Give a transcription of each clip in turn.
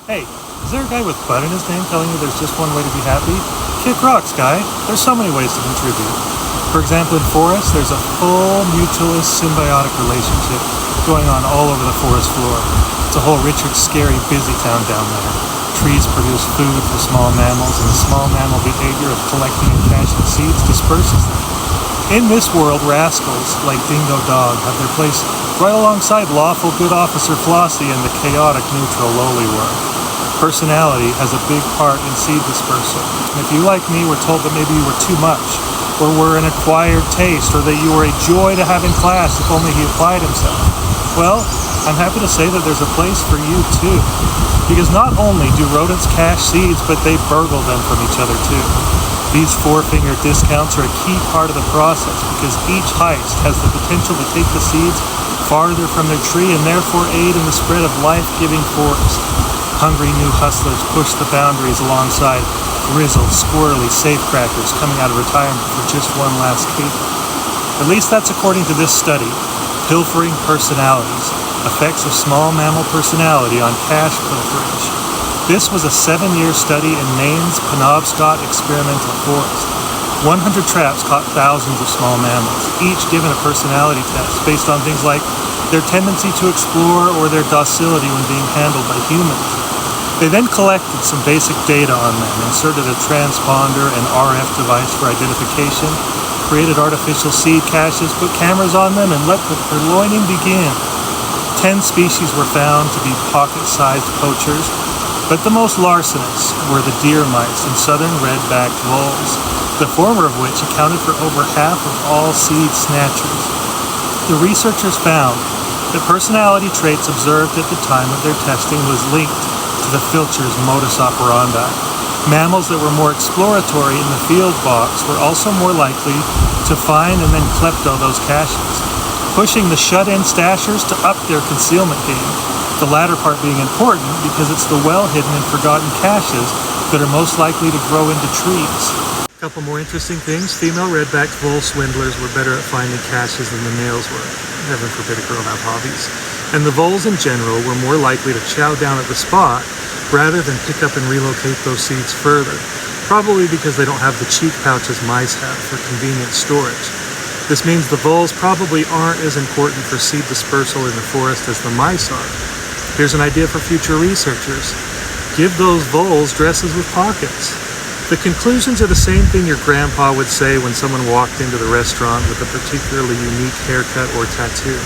Hey, is there a guy with butt in his name telling you there's just one way to be happy? Kick rocks, guy. There's so many ways to contribute. For example, in forests, there's a full mutualist symbiotic relationship going on all over the forest floor. It's a whole Richard Scarry busy town down there. Trees produce food for small mammals, and the small mammal behavior of collecting and caching seeds disperses them. In this world, rascals like Dingo Dog have their place right alongside lawful good officer Flossie and the chaotic neutral Lolly-worm. Personality has a big part in seed dispersal. And if you, like me, were told that maybe you were too much, or were an acquired taste, or that you were a joy to have in class if only he applied himself, well, I'm happy to say that there's a place for you too. Because not only do rodents cache seeds, but they burgle them from each other too. These four-finger discounts are a key part of the process because each heist has the potential to take the seeds farther from their tree and therefore aid in the spread of life-giving forest. Hungry new hustlers push the boundaries alongside grizzled, squirrely safecrackers coming out of retirement for just one last caper. At least that's according to this study, Pilfering Personalities, Effects of Small Mammal Personality on Cache Pilferage. This was a 7-year study in Maine's Penobscot Experimental Forest. 100 traps caught thousands of small mammals, each given a personality test based on things like their tendency to explore or their docility when being handled by humans. They then collected some basic data on them, inserted a transponder and RF device for identification, created artificial seed caches, put cameras on them, and let the purloining begin. 10 species were found to be pocket-sized poachers, but the most larcenous were the deer mice and southern red-backed voles, the former of which accounted for over half of all seed snatchers. The researchers found that personality traits observed at the time of their testing was linked to the filcher's modus operandi. Mammals that were more exploratory in the field box were also more likely to find and then klepto those caches, pushing the shut-in stashers to up their concealment game, the latter part being important because it's the well-hidden and forgotten caches that are most likely to grow into trees. A couple more interesting things. Female red-backed vole swindlers were better at finding caches than the males were. Heaven forbid a girl have hobbies. And the voles in general were more likely to chow down at the spot rather than pick up and relocate those seeds further, probably because they don't have the cheek pouches mice have for convenient storage. This means the voles probably aren't as important for seed dispersal in the forest as the mice are. Here's an idea for future researchers. Give those voles dresses with pockets. The conclusions are the same thing your grandpa would say when someone walked into the restaurant with a particularly unique haircut or tattoo.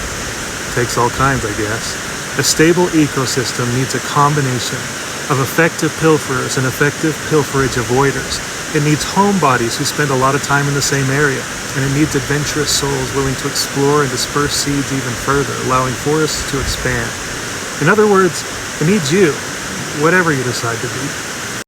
Takes all kinds, I guess. A stable ecosystem needs a combination of effective pilferers and effective pilferage avoiders. It needs homebodies who spend a lot of time in the same area, and it needs adventurous souls willing to explore and disperse seeds even further, allowing forests to expand. In other words, it needs you, whatever you decide to be.